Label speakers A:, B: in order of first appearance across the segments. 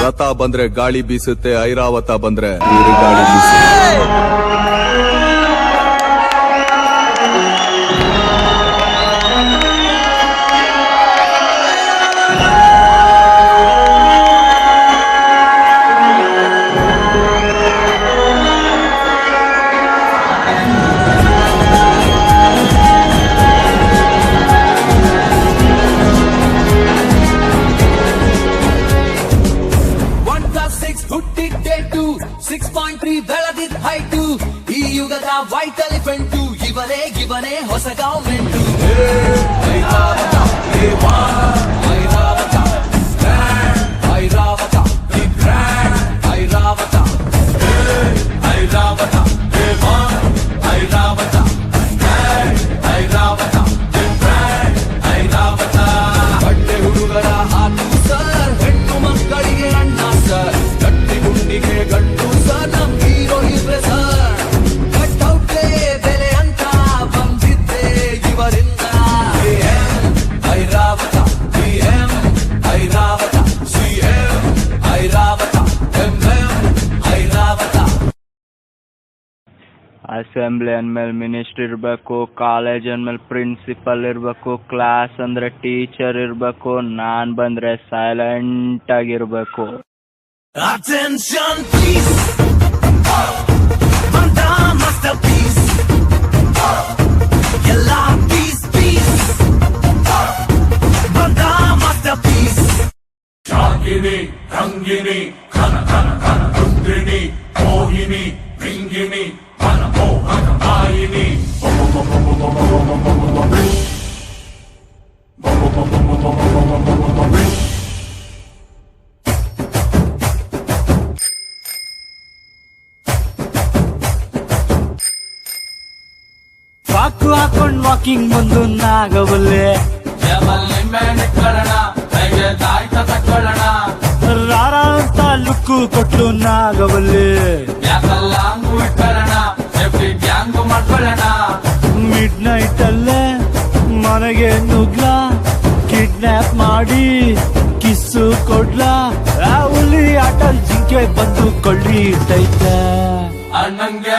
A: ರಥ ಬಂದ್ರೆ ಗಾಳಿ ಬೀಸುತ್ತೆ, ಐರಾವತ ಬಂದ್ರೆ ಗಾಳಿ ಬೀಸುತ್ತೆ.
B: ಹುಟ್ಟಿದ್ದೇಟು 6.3 ಬೆಳೆದಿದ್ದ ಹೈಟು, ಈ ಯುಗದ ವೈಟ್ ಎಲಿಫೆಂಟು, ಇವನೇ ಹೊಸ government. Airavata Airavata Airavata the grand Airavata Airavata Airavata Airavata the grand Airavata. ಬಟ್ಟೆ ಹುಡುಗರ ಹಾಕು ಸರ್, ಹೆಣ್ಣು ಮಕ್ಕಳಿಗೆ ಅಣ್ಣ ಸರ್, ಗುಂಡಿಗೆ ಗಂಟು ಸರ್, ನಮ್ ಹೀರೋ ಇವ್ರೆ ಸರ್. ಕಟ್ಔಟ್ಗೆ ಬೆಲೆ ಅಂತ ಬಂದಿದ್ದೆ ಇವರಿಂದ. Airavata PM Airavata CM Airavata MM Airavata.
C: Assembly ಅಂದ್ಮೇಲೆ ಮಿನಿಸ್ಟರ್ ಇರಬೇಕು, ಕಾಲೇಜ್ ಅಂದ್ಮೇಲೆ ಪ್ರಿನ್ಸಿಪಲ್ ಇರಬೇಕು, ಕ್ಲಾಸ್ ಅಂದ್ರೆ ಟೀಚರ್ ಇರಬೇಕು, ನಾನ್ ಬಂದ್ರೆ ಸೈಲೆಂಟ್ ಆಗಿರ್ಬೇಕು.
B: Attention please, Manda masterpiece, Yalla peace peace, Manda masterpiece. Shagini, Rangini, Kana Kana Kana Rudrini, Mohini, Ringini, Mana Mohana Mayini.
D: ಸಾಕು ಹಾಕೊಂಡ್ ವಾಕಿಂಗ್ ಬಂದು ನಾಗವಲ್ಲೆ, ರಾರ ಅಂತ ಲುಕ್ಕು ಕೊಟ್ಲು ನಾಗವಲ್ಲೆ. ಮಿಡ್ ನೈಟ್ ಅಲ್ಲೇ ಮನೆಗೆ ನುಗ್ಲಾ, ಕಿಡ್ನಾಪ್ ಮಾಡಿ ಕಿಸ್ಸು ಕೊಡ್ಲಾ, ಆ ಹುಲಿ ಆಟಲ್ ಜಿಂಕೆ ಬಂದು ಕೊಳ್ಳಿ ಇಟ್ಟೈತೆ.
B: ಅಣ್ಣಂಗೆ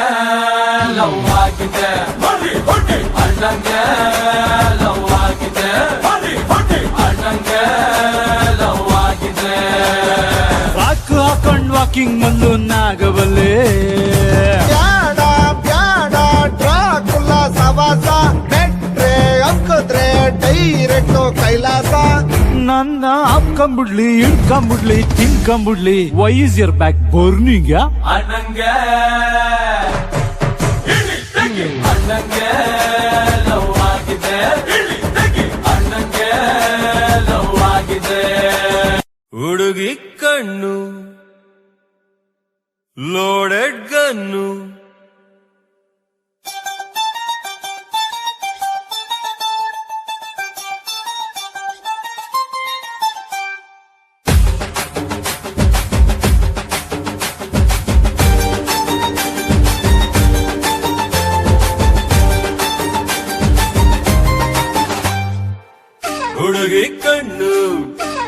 B: ಲವ್ ಆಗಿದೆ, ಅಣ್ಣಂಗೆ ಲವ್ ಆಗಿದೆ, ಅಣ್ಣಂಗೆ ಲವ್ ಆಗಿದೆ.
D: ಸಾಕು ಹಾಕೊಂಡ್ ವಾಕಿಂಗ್ ಬಂದು ನಾಗವಲ್ಲೆ.
E: ಬ್ಯಾಡ ಬ್ಯಾಡ ಡ್ರಾಕುಲ ಸವಾಸ, ನೆಟ್ರೆ ಅಂಕದ್ರೆ ಡೈರೆಕ್ಟ್ ಕೈಲಾಸ.
D: ನನ್ನ ಹಾಕೊಂಬಿಡ್ಲಿ, ಇಳ್ಕೊಂಬಿಡ್ಲಿ, ತಿನ್ಕೊಂಬಿಡ್ಲಿ, why is your back burning?
B: ಅಣ್ಣಂಗೆ ಅಣ್ಣಂಗೆ ಲವ್ ಆಗಿದೆ, ಅಣ್ಣಂಗೆ ಲವ್ ಆಗಿದೆ.
F: ಹುಡುಗಿ ಕಣ್ಣು ಲೋಡೆಡ್ ಗನ್ನು, ಹುಡುಗಿ ಕಣ್ಣು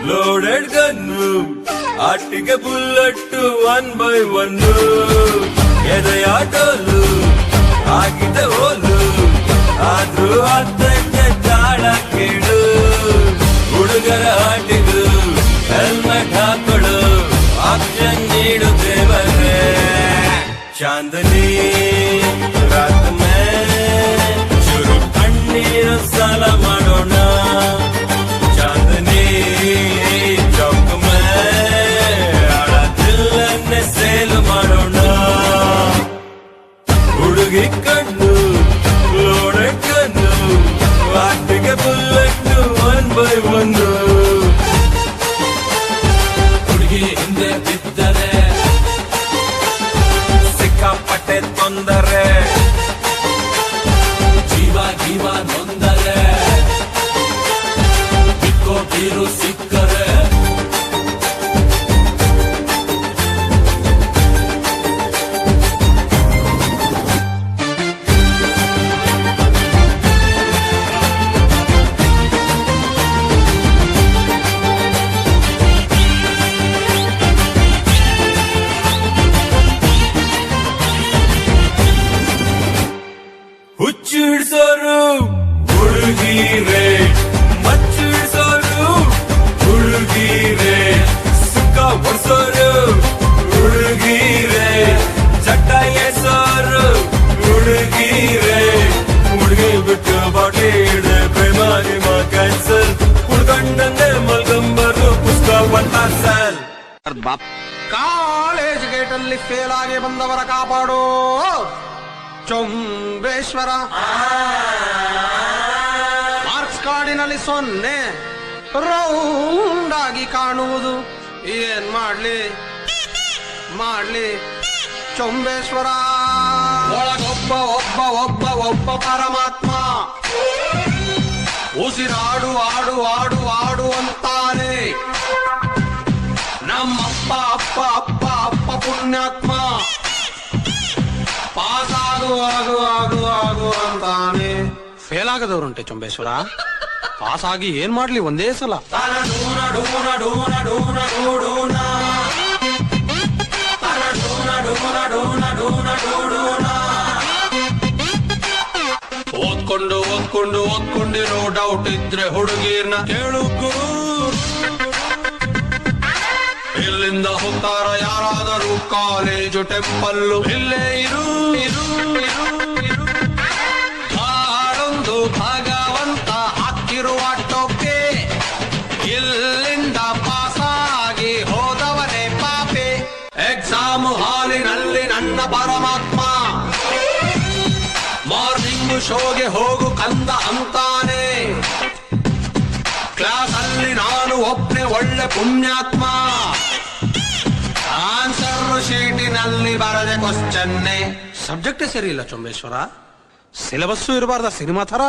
F: ಲೋಡೆಡ್ ಗನ್ನು, ಆಟಿಗೆ ಬುಲ್ಲಟ್ಟು 1/1, ಎದೆಯಾಟೋಲು ಆಗಿದೆ ಹೋಲು, ಆದ್ರೂ ಅತ್ತಕ್ಕೆ ಜಾಳ ಕೇಳು. ಹುಡುಗರ ಆಟಿಗೂ ಹೆಲ್ಮೆಟ್ ಹಾಕೊಳು, ಆಕ್ಷನ್ ನೀಡು ದೇವರೇ. ಚಾಂದನಿ ರಾತ್ ಮೇ ಚುರು ಕಣ್ಣೀರು ಸಾಲ ಮಾಡೋಣ, ಚಾಂದನಿ ಚೌಕ್ ಮೇ ಆಳ ದಿಲ್ಲನ್ನೇ ಸೇಲ್ ಮಾಡೋಣ. ಹುಡುಗಿ ಕಣ್ಣು ಲೋಡೆ ಕಣ್ಣು ಹಿಡ್ಸೋರು ಹುಡುಗೀರೆ, ಮಚ್ಚು ಹಿಡ್ಸೋರು ಹುಡುಗೀರೆ, ಸುಕ್ಕ ಒಡ್ಸೋರು ಹುಡುಗೀರೆ, ಚಟ್ಟ ಎಸೋರು ಹುಡುಗೀರೆ, ಹುಡುಗಿ ಬಿಟ್ಟು ಬಾಟಿ ಹಿಡ್ದೆ ಪ್ರೇಮ ಗಿಮ ಕ್ಯಾನ್ಸರ್, ಹುಡ್ಗಂಡಂಗೆ ಮಲ್ಗಂಬರು ಪುಸ್ತಕ ಸರ್.
E: ಕಾಲೇಜ್ ಗೇಟ್ ಅಲ್ಲಿ ಫೇಲ್ ಆಗಿ ಬಂದವರ ಕಾಪಾಡೋ ಚೊಂಬೇಶ್ವರ. ಮಾರ್ಕ್ಸ್ ಕಾರ್ಡಿನಲ್ಲಿ 0 ರೌಂಡ್ ಆಗಿ ಕಾಣುವುದು. ಏನ್ ಮಾಡ್ಲಿ ಚೊಂಬೇಶ್ವರ. ಒಳಗೊಬ್ಬ ಒಬ್ಬ ಒಬ್ಬ ಒಬ್ಬ ಪರಮಾತ್ಮ, ಉಸಿರಾಡು ಆಡು ಆಡು ಆಡು ಅಂತಾನೆ. ನಮ್ಮಪ್ಪ ಅಪ್ಪ ಅಪ್ಪ ಅಪ್ಪ ಪುಣ್ಯಾತ್ಮ, ಪಾಸ್ ಆಗು ಆಗು ಆಗು ಆಗು ಅಂತಾನೆ. ಫೇಲ್ ಆಗದವ್ರುಂಟೆ ಚೊಂಬೇಶ್ವರ, ಪಾಸ್ ಆಗಿ ಏನ್ ಮಾಡ್ಲಿ ಒಂದೇ ಸಲ. ಓದ್ಕೊಂಡು ಓದ್ಕೊಂಡು ಓದ್ಕೊಂಡಿರೋ ಡೌಟ್ ಇದ್ರೆ ಹುಡುಗೀರ್ನ ಕೇಳು ಗುರು. ಇಲ್ಲಿಂದ ಹೋಗ್ತಾರ ಯಾರಾದರೂ ಕಾಲೇಜು ಟೆಂಪಲ್ಲು, ಇಲ್ಲೇ ಇರು ಇರು ಇರು ಇರು. ಹಾಡೊಂದು ಭಗವಂತ ಹಾಕಿರುವ ಟೊಪ್ಪೆ, ಇಲ್ಲಿಂದ ಪಾಸಾಗಿ ಹೋದವನೇ ಪಾಪೆ. ಎಕ್ಸಾಮ್ ಹಾಲಿನಲ್ಲಿ ನನ್ನ ಪರಮಾತ್ಮ, ಮಾರ್ನಿಂಗ್ ಶೋಗೆ ಹೋಗು ಕಂದ ಅಂತಾನೆ. ಕ್ಲಾಸ್ ಅಲ್ಲಿ ನಾನು ಒಬ್ನೇ ಒಳ್ಳೆ ಪುಣ್ಯಾತ್ಮ, ಆನ್ಸರ್ ಶೀಟಿನಲ್ಲಿ ಬರದೆ ಕ್ವಶ್ಚನ್ನೇ. ಸಬ್ಜೆಕ್ಟೇ ಸರಿ ಇಲ್ಲ ಚೊಂಬೇಶ್ವರ, ಸಿಲೆಬಸ್ಸು ಇರಬಾರ್ದ ಸಿನಿಮಾ ತರ.